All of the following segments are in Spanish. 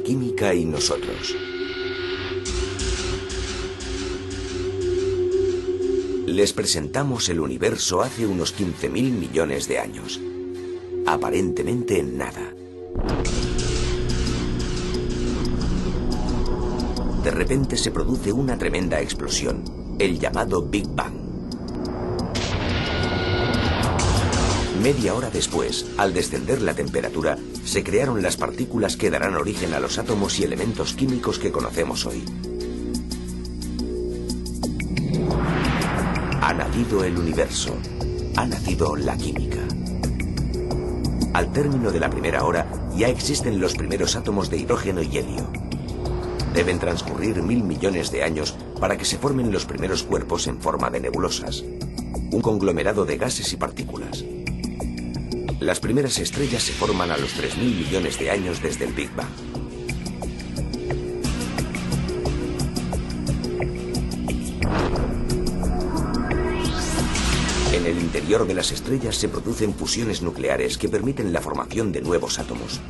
química y nosotros. Les presentamos el universo hace unos 15.000 millones de años. Aparentemente nada. De repente se produce una tremenda explosión, el llamado Big Bang. Media hora después, al descender la temperatura, se crearon las partículas que darán origen a los átomos y elementos químicos que conocemos hoy. Ha nacido el universo, ha nacido la química. Al término de la primera hora, ya existen los primeros átomos de hidrógeno y helio. Deben transcurrir 1.000 millones de años para que se formen los primeros cuerpos en forma de nebulosas, un conglomerado de gases y partículas. Las primeras estrellas se forman a los 3.000 millones de años desde el Big Bang. En el interior de las estrellas se producen fusiones nucleares que permiten la formación de nuevos átomos.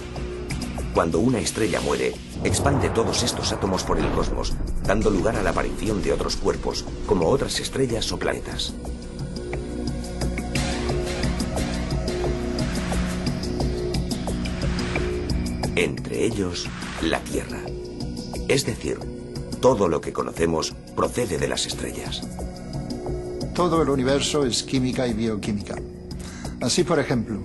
Cuando una estrella muere, expande todos estos átomos por el cosmos, dando lugar a la aparición de otros cuerpos, como otras estrellas o planetas. Entre ellos, la Tierra. Es decir, todo lo que conocemos procede de las estrellas. Todo el universo es química y bioquímica. Así, por ejemplo,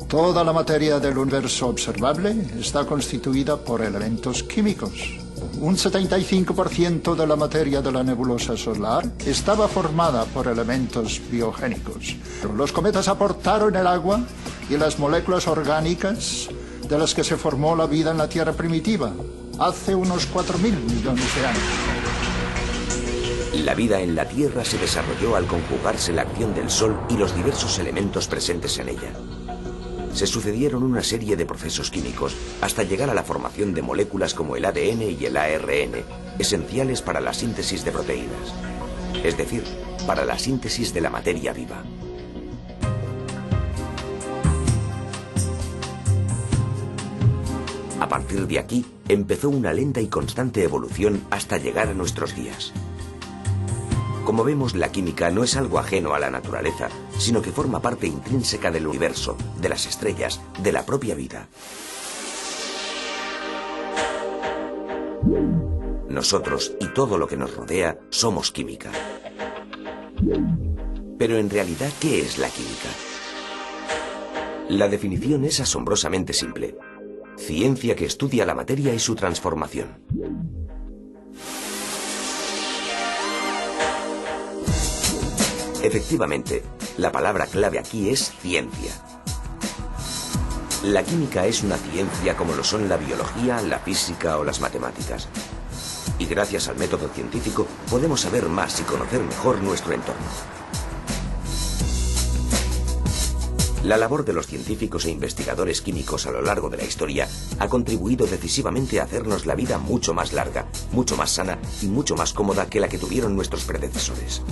toda la materia del universo observable está constituida por elementos químicos. Un 75% de la materia de la nebulosa solar estaba formada por elementos biogénicos. Los cometas aportaron el agua y las moléculas orgánicas de las que se formó la vida en la Tierra primitiva, hace unos 4.000 millones de años. La vida en la Tierra se desarrolló al conjugarse la acción del Sol y los diversos elementos presentes en ella. Se sucedieron una serie de procesos químicos hasta llegar a la formación de moléculas como el ADN y el ARN, esenciales para la síntesis de proteínas, es decir, para la síntesis de la materia viva. A partir de aquí, empezó una lenta y constante evolución hasta llegar a nuestros días. Como vemos, la química no es algo ajeno a la naturaleza, sino que forma parte intrínseca del universo, de las estrellas, de la propia vida. Nosotros y todo lo que nos rodea somos química. Pero en realidad, ¿qué es la química? La definición es asombrosamente simple. Ciencia que estudia la materia y su transformación. Efectivamente, la palabra clave aquí es ciencia. La química es una ciencia como lo son la biología, la física o las matemáticas. Y gracias al método científico podemos saber más y conocer mejor nuestro entorno. La labor de los científicos e investigadores químicos a lo largo de la historia ha contribuido decisivamente a hacernos la vida mucho más larga, mucho más sana y mucho más cómoda que la que tuvieron nuestros predecesores.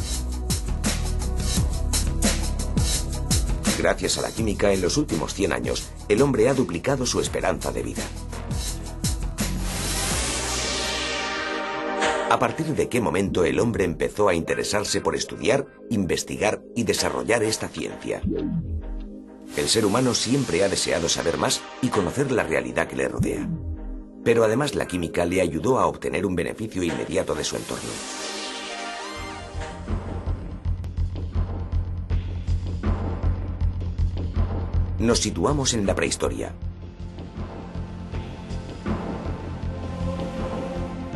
Gracias a la química, en los últimos 100 años, el hombre ha duplicado su esperanza de vida. ¿A partir de qué momento el hombre empezó a interesarse por estudiar, investigar y desarrollar esta ciencia? El ser humano siempre ha deseado saber más y conocer la realidad que le rodea. Pero además la química le ayudó a obtener un beneficio inmediato de su entorno. Nos situamos en la prehistoria.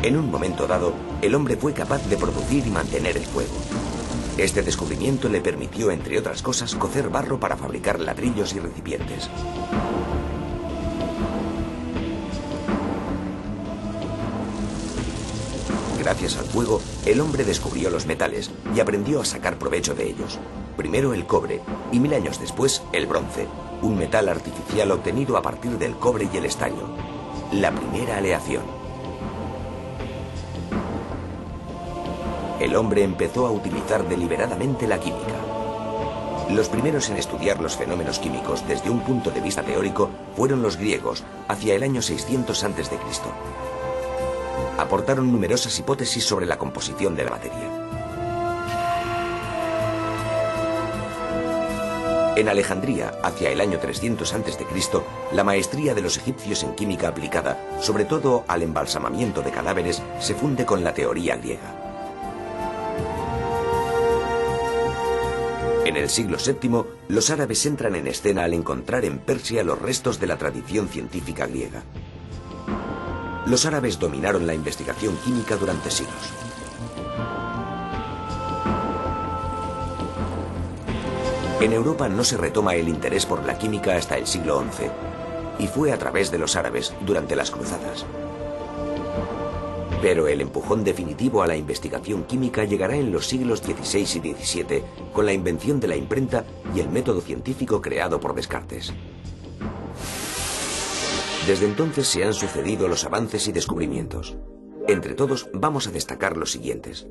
En un momento dado, el hombre fue capaz de producir y mantener el fuego. Este descubrimiento le permitió, entre otras cosas, cocer barro para fabricar ladrillos y recipientes. Gracias al fuego, el hombre descubrió los metales y aprendió a sacar provecho de ellos. Primero el cobre y 1000 años después el bronce, un metal artificial obtenido a partir del cobre y el estaño. La primera aleación. El hombre empezó a utilizar deliberadamente la química. Los primeros en estudiar los fenómenos químicos desde un punto de vista teórico fueron los griegos, hacia el año 600 a.C. Aportaron numerosas hipótesis sobre la composición de la materia. En Alejandría, hacia el año 300 a.C., la maestría de los egipcios en química aplicada, sobre todo al embalsamamiento de cadáveres, se funde con la teoría griega. En el siglo VII, los árabes entran en escena al encontrar en Persia los restos de la tradición científica griega. Los árabes dominaron la investigación química durante siglos. En Europa no se retoma el interés por la química hasta el siglo XI, y fue a través de los árabes durante las cruzadas. Pero el empujón definitivo a la investigación química llegará en los siglos XVI y XVII, con la invención de la imprenta y el método científico creado por Descartes. Desde entonces se han sucedido los avances y descubrimientos. Entre todos vamos a destacar los siguientes.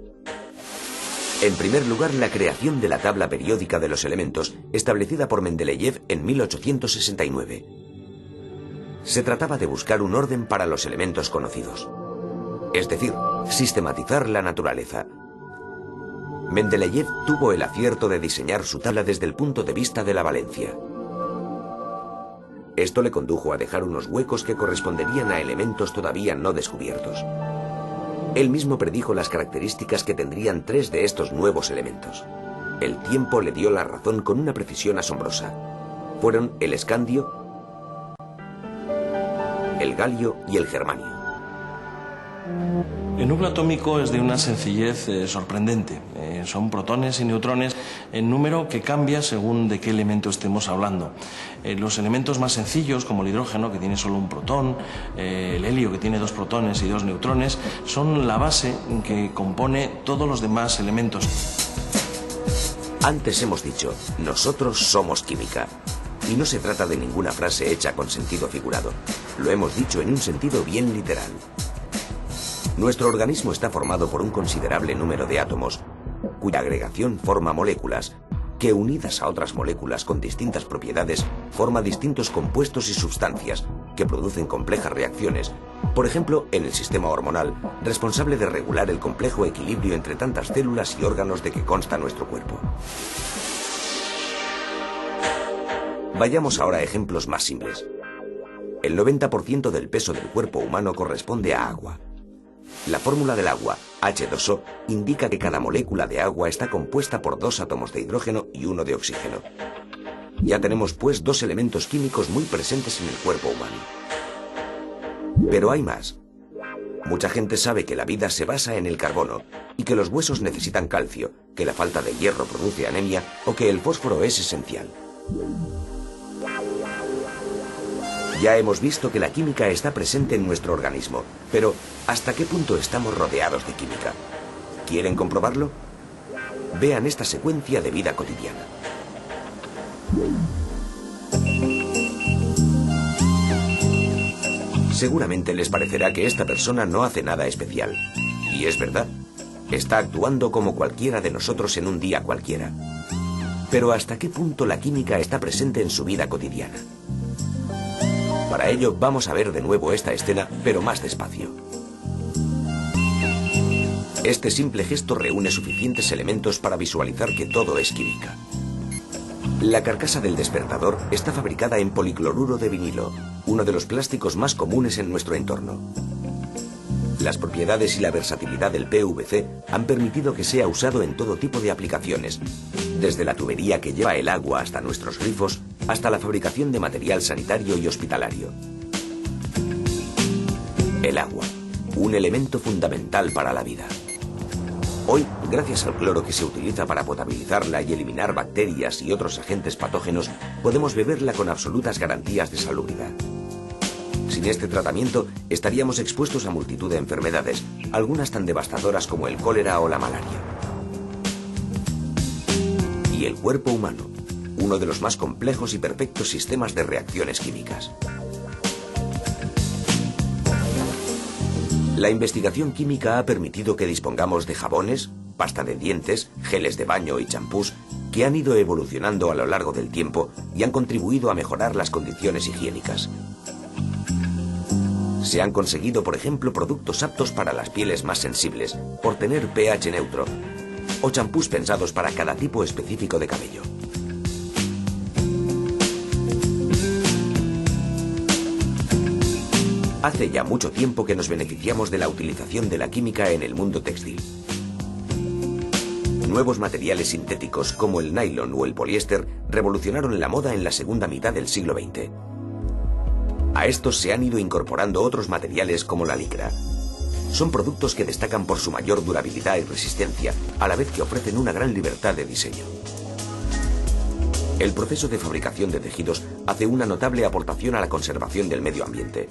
En primer lugar, la creación de la tabla periódica de los elementos, establecida por Mendeleev en 1869. Se trataba de buscar un orden para los elementos conocidos. Es decir, sistematizar la naturaleza. Mendeleev tuvo el acierto de diseñar su tabla desde el punto de vista de la valencia. Esto le condujo a dejar unos huecos que corresponderían a elementos todavía no descubiertos. Él mismo predijo las características que tendrían 3 de estos nuevos elementos. El tiempo le dio la razón con una precisión asombrosa. Fueron el escandio, el galio y el germanio. El núcleo atómico es de una sencillez sorprendente. Son protones y neutrones en número que cambia según de qué elemento estemos hablando. Los elementos más sencillos, como el hidrógeno, que tiene solo un protón, el helio, que tiene 2 protones y 2 neutrones, son la base que compone todos los demás elementos. Antes hemos dicho, nosotros somos química. Y no se trata de ninguna frase hecha con sentido figurado. Lo hemos dicho en un sentido bien literal. Nuestro organismo está formado por un considerable número de átomos, cuya agregación forma moléculas, que unidas a otras moléculas con distintas propiedades, forma distintos compuestos y sustancias, que producen complejas reacciones, por ejemplo, en el sistema hormonal, responsable de regular el complejo equilibrio entre tantas células y órganos de que consta nuestro cuerpo. Vayamos ahora a ejemplos más simples. El 90% del peso del cuerpo humano corresponde a agua. La fórmula del agua, H2O, indica que cada molécula de agua está compuesta por 2 átomos de hidrógeno y 1 de oxígeno. Ya tenemos pues 2 elementos químicos muy presentes en el cuerpo humano. Pero hay más. Mucha gente sabe que la vida se basa en el carbono y que los huesos necesitan calcio, que la falta de hierro produce anemia o que el fósforo es esencial. Ya hemos visto que la química está presente en nuestro organismo, pero ¿hasta qué punto estamos rodeados de química? ¿Quieren comprobarlo? Vean esta secuencia de vida cotidiana. Seguramente les parecerá que esta persona no hace nada especial. Y es verdad. Está actuando como cualquiera de nosotros en un día cualquiera. Pero ¿hasta qué punto la química está presente en su vida cotidiana? Para ello vamos a ver de nuevo esta escena, pero más despacio. Este simple gesto reúne suficientes elementos para visualizar que todo es química. La carcasa del despertador está fabricada en policloruro de vinilo, uno de los plásticos más comunes en nuestro entorno. Las propiedades y la versatilidad del PVC han permitido que sea usado en todo tipo de aplicaciones, desde la tubería que lleva el agua hasta nuestros grifos, hasta la fabricación de material sanitario y hospitalario. El agua, un elemento fundamental para la vida. Hoy, gracias al cloro que se utiliza para potabilizarla y eliminar bacterias y otros agentes patógenos, podemos beberla con absolutas garantías de salubridad. Sin este tratamiento, estaríamos expuestos a multitud de enfermedades, algunas tan devastadoras como el cólera o la malaria. Y el cuerpo humano, uno de los más complejos y perfectos sistemas de reacciones químicas. La investigación química ha permitido que dispongamos de jabones, pasta de dientes, geles de baño y champús, que han ido evolucionando a lo largo del tiempo y han contribuido a mejorar las condiciones higiénicas. Se han conseguido, por ejemplo, productos aptos para las pieles más sensibles, por tener pH neutro, o champús pensados para cada tipo específico de cabello. Hace ya mucho tiempo que nos beneficiamos de la utilización de la química en el mundo textil. Nuevos materiales sintéticos como el nylon o el poliéster revolucionaron la moda en la segunda mitad del siglo XX. A estos se han ido incorporando otros materiales como la licra. Son productos que destacan por su mayor durabilidad y resistencia, a la vez que ofrecen una gran libertad de diseño. El proceso de fabricación de tejidos hace una notable aportación a la conservación del medio ambiente.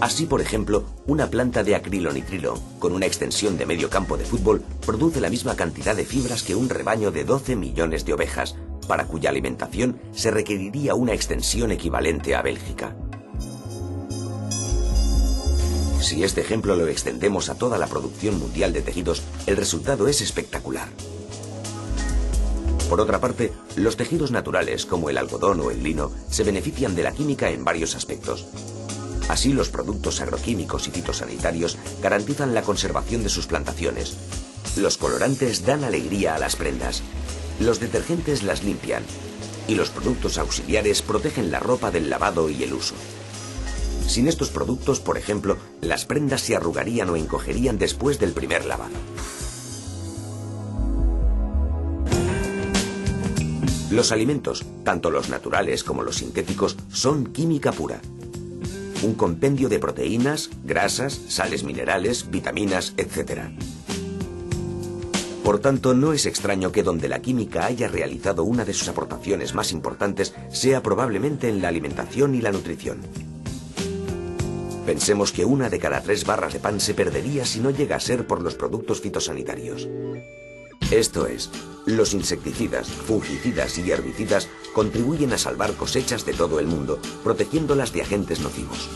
Así, por ejemplo, una planta de acrilonitrilo, con una extensión de medio campo de fútbol, produce la misma cantidad de fibras que un rebaño de 12 millones de ovejas, para cuya alimentación se requeriría una extensión equivalente a Bélgica. Si este ejemplo lo extendemos a toda la producción mundial de tejidos, el resultado es espectacular. Por otra parte, los tejidos naturales, como el algodón o el lino, se benefician de la química en varios aspectos. Así, los productos agroquímicos y fitosanitarios garantizan la conservación de sus plantaciones. Los colorantes dan alegría a las prendas. Los detergentes las limpian. Y los productos auxiliares protegen la ropa del lavado y el uso. Sin estos productos, por ejemplo, las prendas se arrugarían o encogerían después del primer lavado. Los alimentos, tanto los naturales como los sintéticos, son química pura. Un compendio de proteínas, grasas, sales minerales, vitaminas, etc. Por tanto, no es extraño que donde la química haya realizado una de sus aportaciones más importantes sea probablemente en la alimentación y la nutrición. Pensemos que 1 de cada 3 barras de pan se perdería si no llega a ser por los productos fitosanitarios. Esto es, los insecticidas, fungicidas y herbicidas contribuyen a salvar cosechas de todo el mundo, protegiéndolas de agentes nocivos.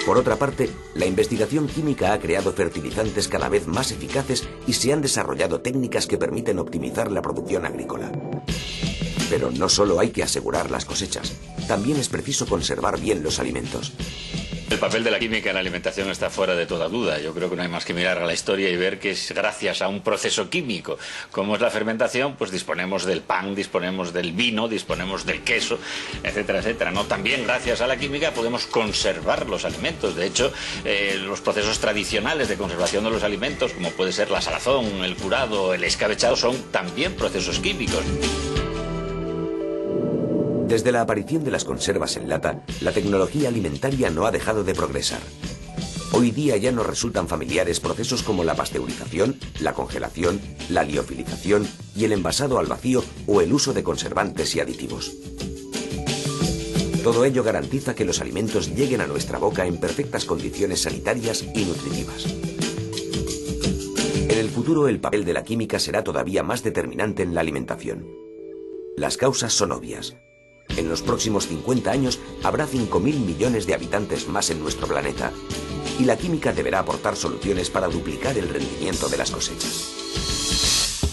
Por otra parte, la investigación química ha creado fertilizantes cada vez más eficaces y se han desarrollado técnicas que permiten optimizar la producción agrícola. Pero no solo hay que asegurar las cosechas, también es preciso conservar bien los alimentos. El papel de la química en la alimentación está fuera de toda duda. Yo creo que no hay más que mirar a la historia y ver que es gracias a un proceso químico, como es la fermentación, pues disponemos del pan, disponemos del vino, disponemos del queso, etcétera, etcétera, ¿no? También gracias a la química podemos conservar los alimentos. De hecho, los procesos tradicionales de conservación de los alimentos, como puede ser la salazón, el curado, el escabechado, son también procesos químicos. Desde la aparición de las conservas en lata, la tecnología alimentaria no ha dejado de progresar. Hoy día ya nos resultan familiares procesos como la pasteurización, la congelación, la liofilización y el envasado al vacío o el uso de conservantes y aditivos. Todo ello garantiza que los alimentos lleguen a nuestra boca en perfectas condiciones sanitarias y nutritivas. En el futuro, el papel de la química será todavía más determinante en la alimentación. Las causas son obvias. En los próximos 50 años habrá 5.000 millones de habitantes más en nuestro planeta y la química deberá aportar soluciones para duplicar el rendimiento de las cosechas.